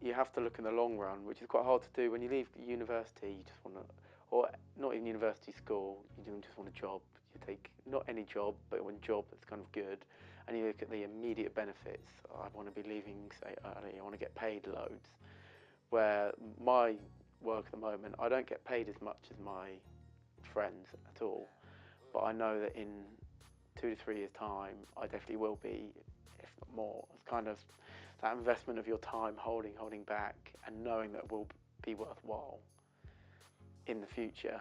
you have to look in the long run, which is quite hard to do. When you leave university, you just want to, or not even university, school, you don't just want a job. You take not any job, but one job that's kind of good, and you look at the immediate benefits. I want to be leaving, say, early, I want to get paid loads. Where my work at the moment, I don't get paid as much as my friends at all, but I know that in 2 to 3 years' time, I definitely will be, if not more. It's kind of that investment of your time holding back and knowing that it will be worthwhile in the future.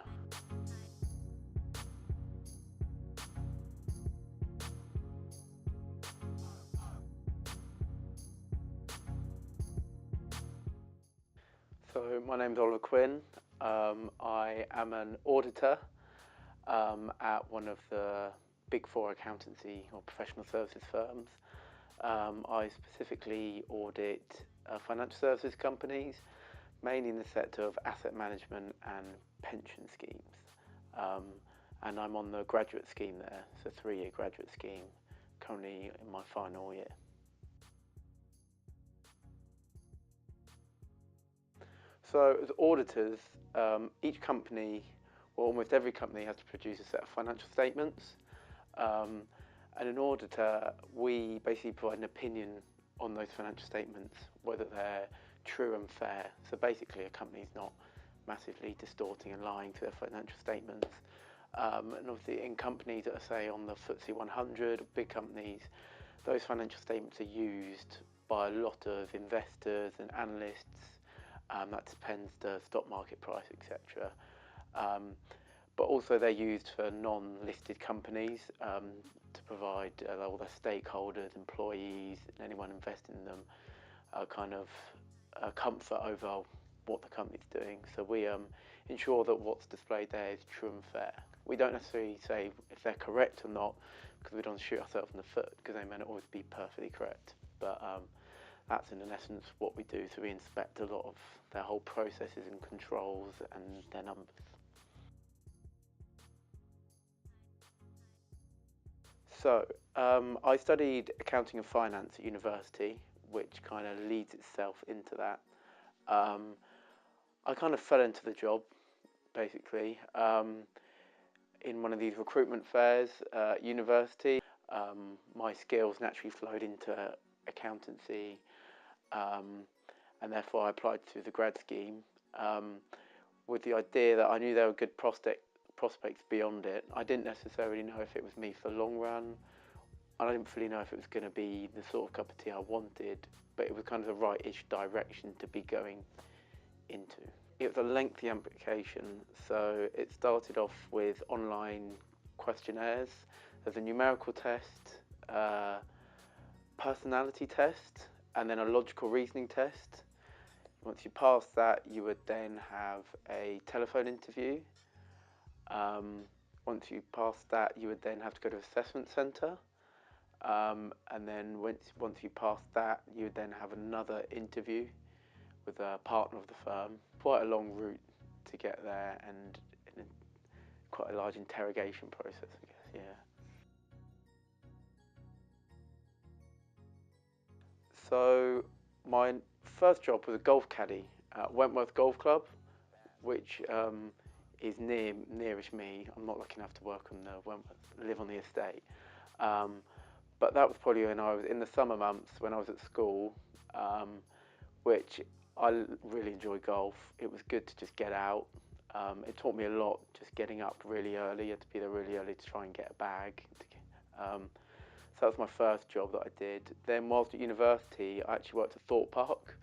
So my name's Oliver Quinn. I am an auditor at one of the big four accountancy or professional services firms. I specifically audit financial services companies, mainly in the sector of asset management and pension schemes. And I'm on the graduate scheme there. It's a 3-year graduate scheme, currently in my final year. So as auditors, each company, or almost every company, has to produce a set of financial statements. And an auditor, we basically provide an opinion on those financial statements, whether they're true and fair. So basically a company's not massively distorting and lying to their financial statements. And obviously in companies that are, say, on the FTSE 100, big companies, those financial statements are used by a lot of investors and analysts. That depends the stock market price, etc. But also they're used for non-listed companies to provide all their stakeholders, employees, and anyone investing in them kind of comfort over what the company's doing. So we ensure that what's displayed there is true and fair. We don't necessarily say if they're correct or not, because we don't shoot ourselves in the foot, because they may not always be perfectly correct. But that's in essence what we do. So we inspect a lot of their whole processes and controls and their numbers. So I studied accounting and finance at university, which kind of leads itself into that. I kind of fell into the job, basically, in one of these recruitment fairs at university. My skills naturally flowed into accountancy, and therefore I applied to the grad scheme with the idea that I knew there were good prospects beyond it. I didn't necessarily know if it was me for the long run. I didn't really know if it was going to be the sort of cup of tea I wanted, but it was kind of the right-ish direction to be going into. It was a lengthy application, so it started off with online questionnaires. There's a numerical test, personality test, and then a logical reasoning test. Once you pass that, you would then have a telephone interview. Once you passed that, you would then have to go to an assessment centre. And then once you passed that, you would then have another interview with a partner of the firm. Quite a long route to get there, and quite a large interrogation process, I guess, yeah. So my first job was a golf caddy at Wentworth Golf Club, which is nearish me. I'm not lucky enough to work on the Wentworth, live on the estate. But that was probably when I was in the summer months when I was at school, which I really enjoy golf. It was good to just get out. It taught me a lot, just getting up really early. You had to be there really early to try and get a bag. So that was my first job that I did. Then whilst at university, I actually worked at Thorpe Park.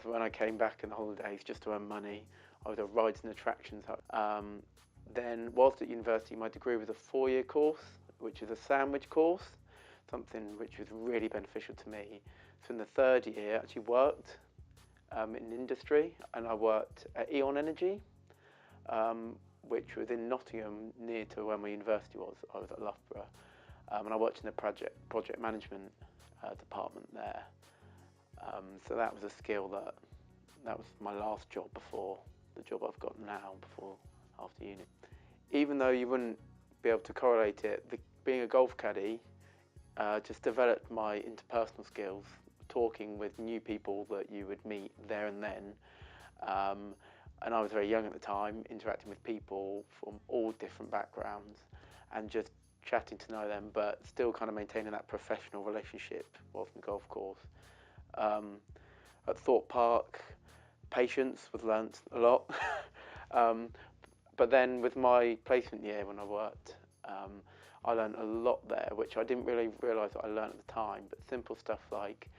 When I came back in the holidays just to earn money, I was a rides and attractions. Then whilst at university, my degree was a 4-year course, which is a sandwich course, something which was really beneficial to me. So in the 3rd year, I actually worked in industry, and I worked at Eon Energy, which was in Nottingham, near to where my university was. I was at Loughborough, and I worked in the project management department there. So that was a skill that was my last job before the job I've got now, after uni. Even though you wouldn't be able to correlate it, being a golf caddy just developed my interpersonal skills, talking with new people that you would meet there and then. And I was very young at the time, interacting with people from all different backgrounds and just chatting to know them, but still kind of maintaining that professional relationship whilst on the golf course. At Thorpe Park, patience was learnt a lot. But then with my placement year when I worked, I learned a lot there, which I didn't really realise that I learned at the time, but simple stuff like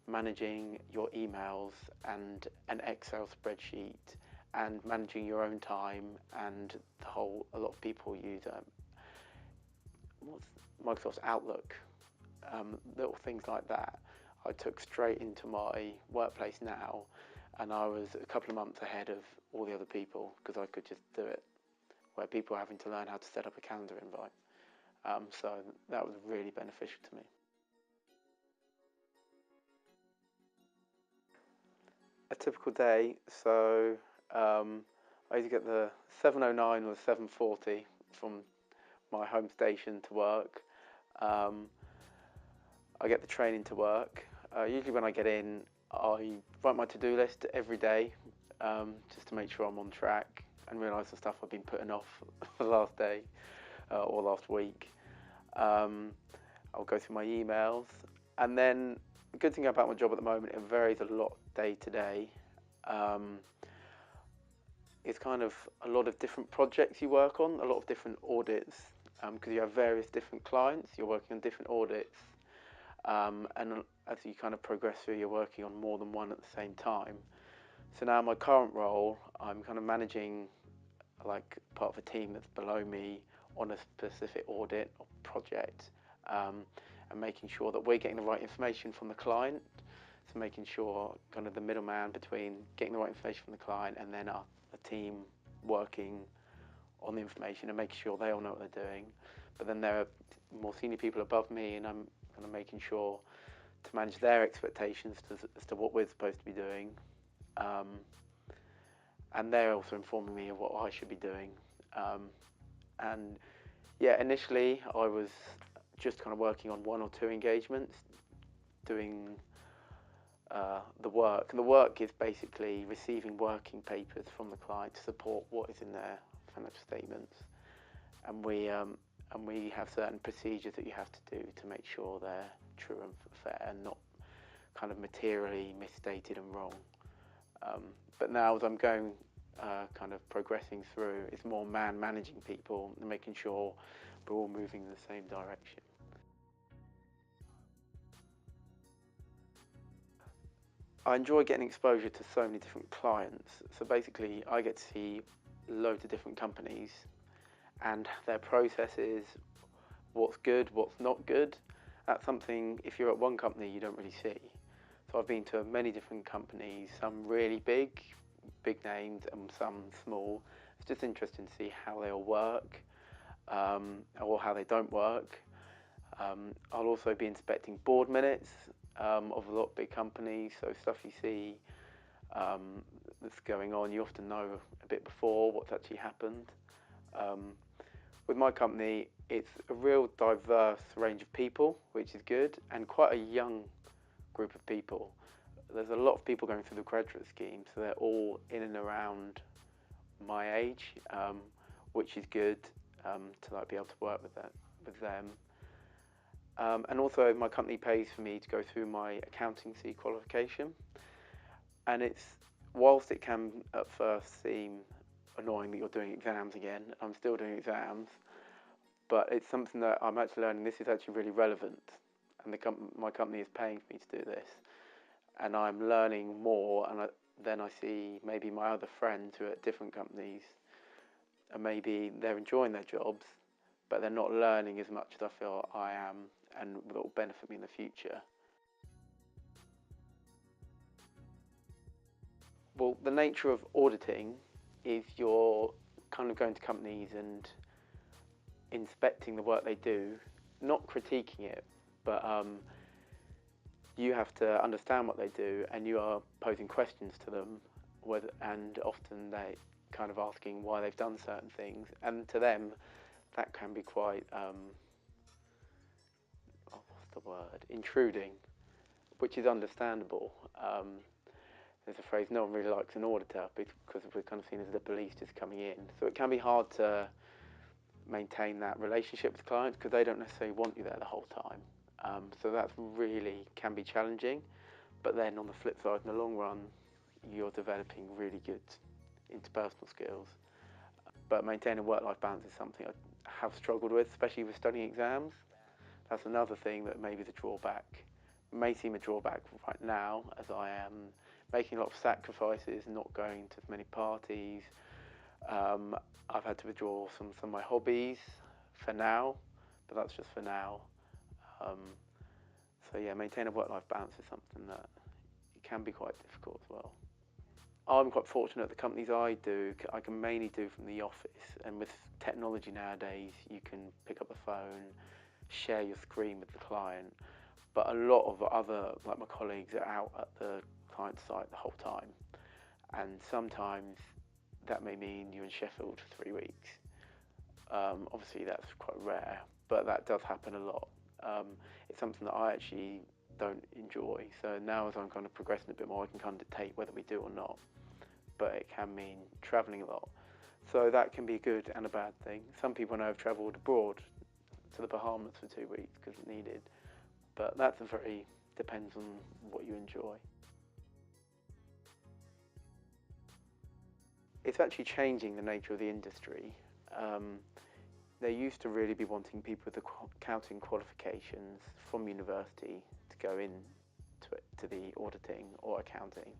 managing your emails and an Excel spreadsheet and managing your own time and a lot of people use Microsoft's Outlook, little things like that. I took straight into my workplace now, and I was a couple of months ahead of all the other people because I could just do it, where people are having to learn how to set up a calendar invite. So that was really beneficial to me. A typical day, so I used to get the 7:09 or the 7:40 from my home station to work. I get the train into work. Usually when I get in, I write my to-do list every day, just to make sure I'm on track and realise the stuff I've been putting off for the last day or last week. I'll go through my emails, and then the good thing about my job at the moment, it varies a lot day to day. It's kind of a lot of different projects you work on, a lot of different audits, because you have various different clients, you're working on different audits, and as you kind of progress through, you're working on more than one at the same time. So now my current role, I'm kind of managing like part of a team that's below me on a specific audit or project, and making sure that we're getting the right information from the client. So making sure kind of the middleman between getting the right information from the client and then a team working on the information and making sure they all know what they're doing. But then there are more senior people above me, and I'm kind of making sure to manage their expectations as to what we're supposed to be doing. And they're also informing me of what I should be doing. And yeah, initially I was just kind of working on one or two engagements, doing the work. And the work is basically receiving working papers from the client to support what is in their financial statements. And we have certain procedures that you have to do to make sure they're true and fair and not kind of materially misstated and wrong. But now as I'm going kind of progressing through, it's more managing people and making sure we're all moving in the same direction. I enjoy getting exposure to so many different clients. So basically I get to see loads of different companies and their processes, what's good, what's not good. That's something, if you're at one company, you don't really see. So I've been to many different companies, some really big names and some small. It's just interesting to see how they all work, or how they don't work. I'll also be inspecting board minutes of a lot of big companies, so stuff you see that's going on, you often know a bit before what's actually happened. With my company, it's a real diverse range of people, which is good, and quite a young group of people. There's a lot of people going through the graduate scheme, so they're all in and around my age, which is good to like be able to work with them. And also my company pays for me to go through my accountancy qualification, and whilst it can at first seem annoying that you're doing exams again, I'm still doing exams, but it's something that I'm actually learning this is actually really relevant, and my company is paying for me to do this, and I'm learning more, and then I see maybe my other friends who are at different companies, and maybe they're enjoying their jobs, but they're not learning as much as I feel I am, and that will benefit me in the future. Well, the nature of auditing is you're kind of going to companies and inspecting the work they do, not critiquing it, but you have to understand what they do, and you are posing questions to them, and often they kind of asking why they've done certain things, and to them that can be quite what's the word, intruding, which is understandable. There's a phrase, no one really likes an auditor because we're kind of seen as the police just coming in. So it can be hard to maintain that relationship with clients because they don't necessarily want you there the whole time. So that's really can be challenging. But then on the flip side, in the long run, you're developing really good interpersonal skills. But maintaining work-life balance is something I have struggled with, especially with studying exams. That's another thing that may be the drawback. May seem a drawback right now, as I am making a lot of sacrifices, not going to as many parties. I've had to withdraw some of my hobbies for now, but that's just for now. So yeah, maintaining a work-life balance is something that it can be quite difficult as well. I'm quite fortunate. The companies I can mainly do from the office, and with technology nowadays, you can pick up the phone, share your screen with the client. But a lot of other, like my colleagues, are out at the client site the whole time, and sometimes that may mean you're in Sheffield for 3 weeks. Obviously, that's quite rare, but that does happen a lot. It's something that I actually don't enjoy. So now, as I'm kind of progressing a bit more, I can kind of dictate whether we do or not. But it can mean travelling a lot. So that can be a good and a bad thing. Some people I know have travelled abroad to the Bahamas for 2 weeks because it's needed. But that's depends on what you enjoy. It's actually changing the nature of the industry. They used to really be wanting people with the accounting qualifications from university to go in to the auditing or accounting.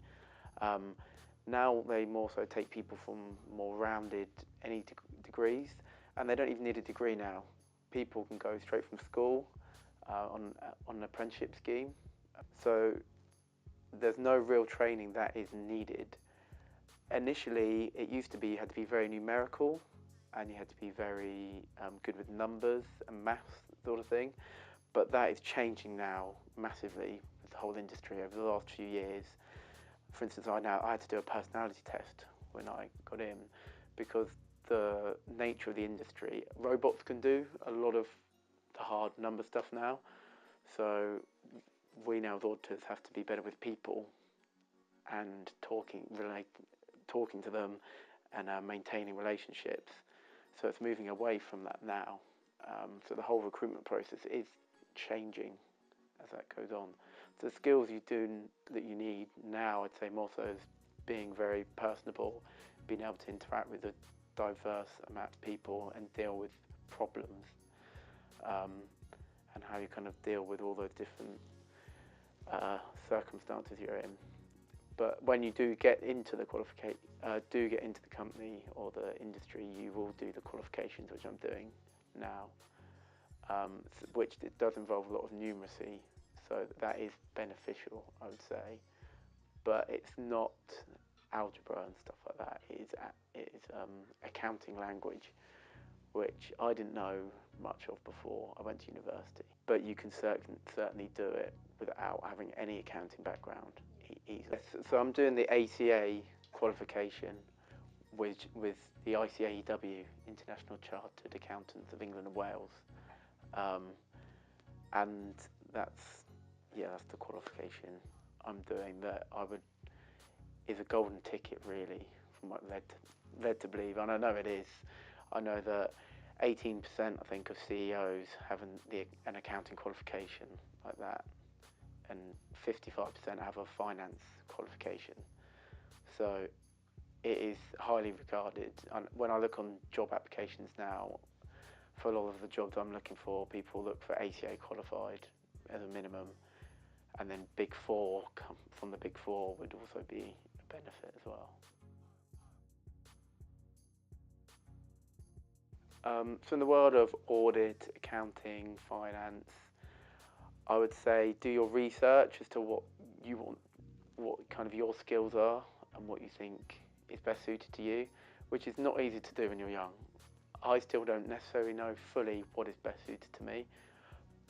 Now they more so take people from more rounded any degrees, and they don't even need a degree now. People can go straight from school on an apprenticeship scheme. So there's no real training that is needed. Initially, it used to be you had to be very numerical, and you had to be very good with numbers and maths, sort of thing. But that is changing now massively with the whole industry over the last few years. For instance, I had to do a personality test when I got in because the nature of the industry, robots can do a lot of the hard number stuff now. So we now, as auditors, have to be better with people and talking to them and maintaining relationships. So it's moving away from that now. So the whole recruitment process is changing as that goes on. So the skills that you need now, I'd say more so is being very personable, being able to interact with a diverse amount of people and deal with problems, and how you kind of deal with all those different circumstances you're in. But when you do get into the company or the industry, you will do the qualifications, which I'm doing now, which it does involve a lot of numeracy, so that is beneficial, I would say. But it's not algebra and stuff like that. It is accounting language, which I didn't know much of before I went to university. But you can certainly do it without having any accounting background easily. So I'm doing the ACA qualification with the IGLU, International Chartered Accountants of England and Wales, and that's the qualification I'm doing that is a golden ticket really, from what led to believe, and I know it is. I know that 18% I think of CEOs have an accounting qualification like that, and 55% have a finance qualification. So it is highly regarded. And when I look on job applications now, for a lot of the jobs I'm looking for, people look for ACA qualified as a minimum, and then Big Four, from the Big Four would also be a benefit as well. So in the world of audit, accounting, finance, I would say do your research as to what you want, what kind of your skills are, and what you think is best suited to you, which is not easy to do when you're young. I still don't necessarily know fully what is best suited to me,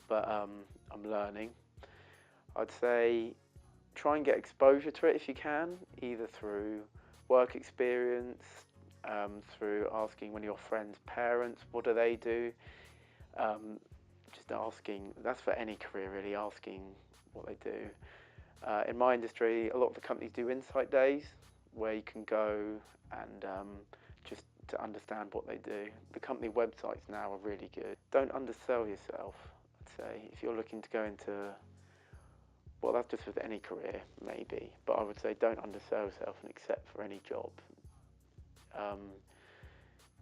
but I'm learning. I'd say try and get exposure to it if you can, either through work experience, through asking one of your friends' parents, what do they do? Just asking, that's for any career really, asking what they do. In my industry, a lot of the companies do insight days where you can go and just to understand what they do. The company websites now are really good. Don't undersell yourself, I'd say. If you're looking to go into, well, that's just with any career, maybe, but I would say don't undersell yourself and accept for any job.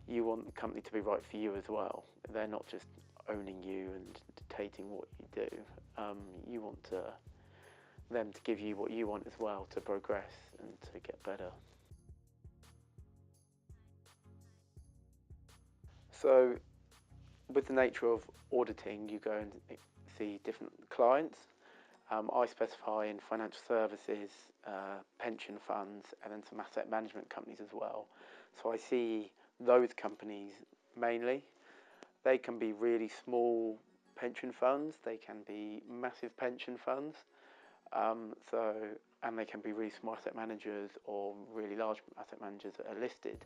You want the company to be right for you as well. They're not just owning you and dictating what you do. You want them to give you what you want as well to progress and to get better. So with the nature of auditing, you go and see different clients. I specify in financial services, pension funds, and then some asset management companies as well. So I see those companies mainly. They can be really small pension funds, they can be massive pension funds, and they can be really small asset managers or really large asset managers that are listed.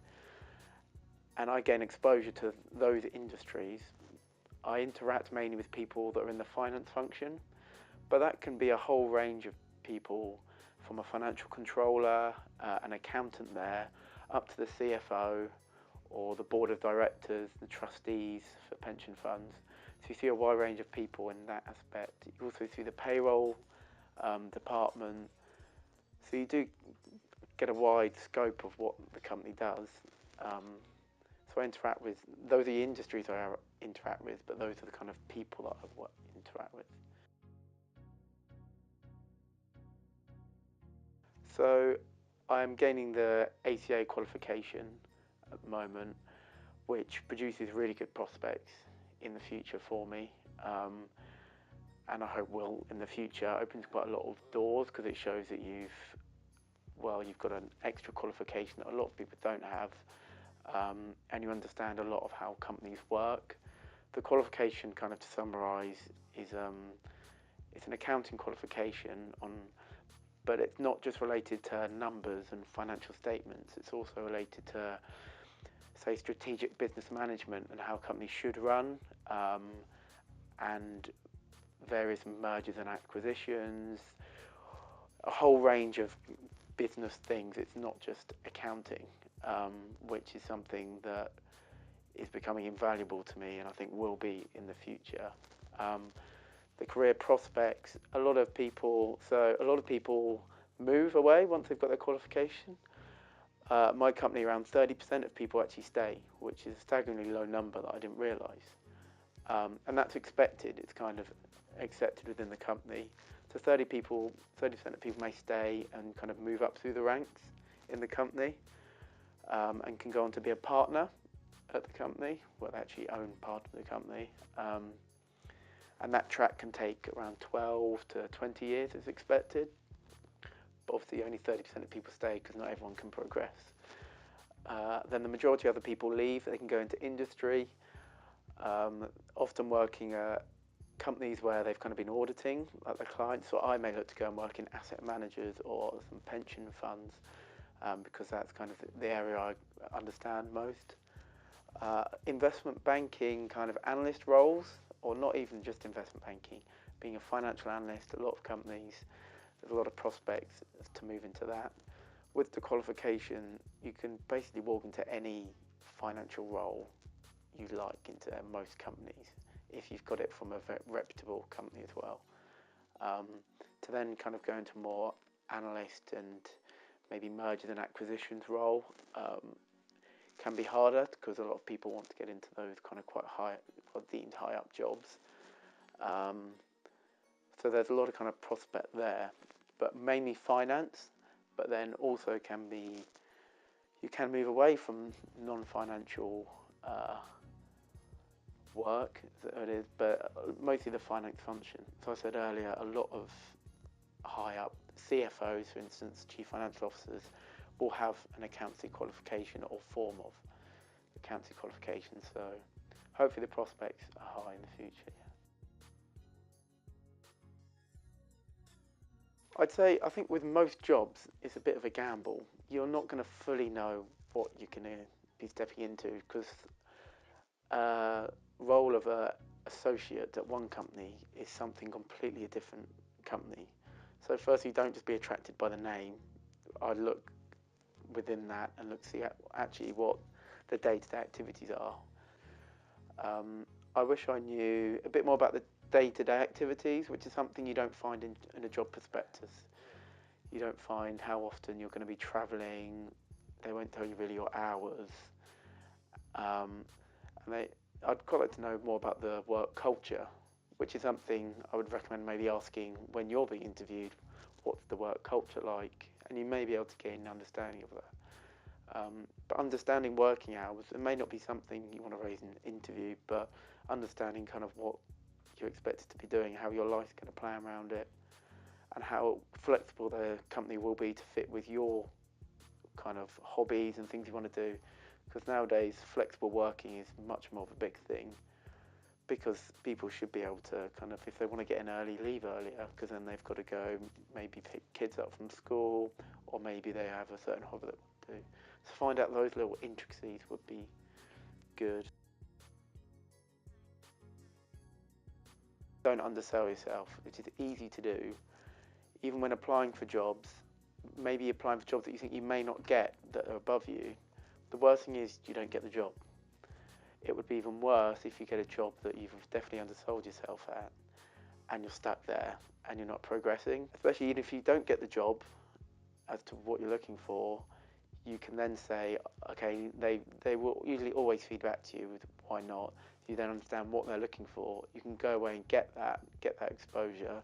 And I gain exposure to those industries. I interact mainly with people that are in the finance function, but that can be a whole range of people, from a financial controller, an accountant there, up to the CFO or the board of directors, the trustees for pension funds. So you see a wide range of people in that aspect. You also see the payroll department. So you do get a wide scope of what the company does. So I interact with, those are the industries I interact with, but those are the kind of people that I interact with. So I'm gaining the ACA qualification at the moment, which produces really good prospects in the future for me. And I hope will in the future. Opens quite a lot of doors because it shows that you've got an extra qualification that a lot of people don't have. And you understand a lot of how companies work. The qualification, kind of to summarise, is it's an accounting qualification but it's not just related to numbers and financial statements. It's also related to, say, strategic business management and how companies should run, and various mergers and acquisitions, a whole range of business things. It's not just accounting, which is something that is becoming invaluable to me and I think will be in the future. The career prospects, a lot of people move away once they've got their qualification. My company, around 30% of people actually stay, which is a staggeringly low number that I didn't realise. And that's expected. It's kind of accepted within the company. So 30% of people may stay and kind of move up through the ranks in the company, and can go on to be a partner at the company, where they actually own part of the company. And that track can take around 12 to 20 years as expected. But obviously only 30% of people stay because not everyone can progress. Then the majority of other people leave. They can go into industry, often working at companies where they've kind of been auditing like their clients. So I may look to go and work in asset managers or some pension funds, because that's kind of the area I understand most. Investment banking kind of analyst roles, or not even just investment banking, being a financial analyst, a lot of companies, there's a lot of prospects to move into that. With the qualification, you can basically walk into any financial role you like into most companies, if you've got it from a very reputable company as well. To then kind of go into more analyst and maybe mergers and acquisitions role can be harder because a lot of people want to get into those kind of quite high, deemed high up jobs. So there's a lot of kind of prospect there, but mainly finance. But then also you can move away from non-financial work, it is, but mostly the finance function. So I said earlier, a lot of high up CFOs, for instance, chief financial officers, will have an accountancy qualification or form of accountancy qualification. So hopefully the prospects are high in the future. I think with most jobs, it's a bit of a gamble. You're not going to fully know what you're going to be stepping into, because role of a associate at one company is something completely different company. So firstly, don't just be attracted by the name. I'd look within that and look see actually what the day-to-day activities are. I wish I knew a bit more about the day-to-day activities, which is something you don't find in a job prospectus. You don't find how often you're going to be travelling. They won't tell you really your hours. I'd quite like to know more about the work culture, which is something I would recommend maybe asking when you're being interviewed. What's the work culture like? And you may be able to gain an understanding of that. But understanding working hours, it may not be something you want to raise in an interview, but understanding kind of what you're expected to be doing, how your life's going to plan around it, and how flexible the company will be to fit with your kind of hobbies and things you want to do. Because nowadays, flexible working is much more of a big thing, because people should be able to kind of, if they want to get in early, leave earlier, because then they've got to go maybe pick kids up from school, or maybe they have a certain hobby that they do. So find out those little intricacies would be good. Don't undersell yourself, which is easy to do. Even when applying for jobs, maybe applying for jobs that you think you may not get that are above you. The worst thing is you don't get the job. It would be even worse if you get a job that you've definitely undersold yourself at and you're stuck there and you're not progressing. Especially if you don't get the job as to what you're looking for, you can then say, okay, they will usually always feed back to you with why not. You then understand what they're looking for. You can go away and get that exposure,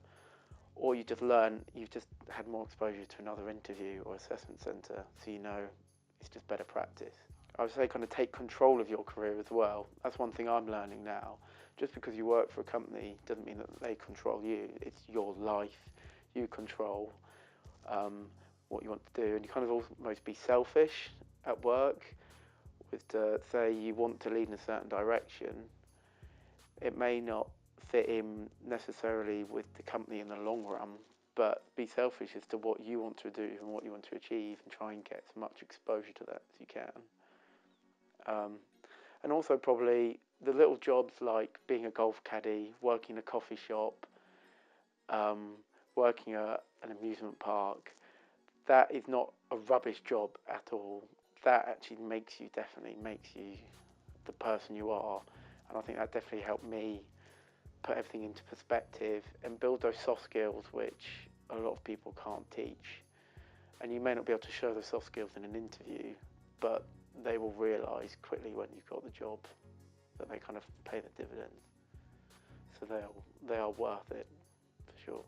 or you just learn, you've just had more exposure to another interview or assessment centre, so you know it's just better practice. I would say kind of take control of your career as well. That's one thing I'm learning now. Just because you work for a company doesn't mean that they control you. It's your life. You control what you want to do, and you kind of almost be selfish at work. With to say you want to lead in a certain direction, it may not fit in necessarily with the company in the long run, but be selfish as to what you want to do and what you want to achieve, and try and get as much exposure to that as you can. And also probably the little jobs like being a golf caddy, working in a coffee shop, working at an amusement park, that is not a rubbish job at all. That actually definitely makes you the person you are. And I think that definitely helped me put everything into perspective and build those soft skills which a lot of people can't teach. And you may not be able to show those soft skills in an interview, but they will realise quickly when you've got the job that they kind of pay the dividends. So they are worth it, for sure.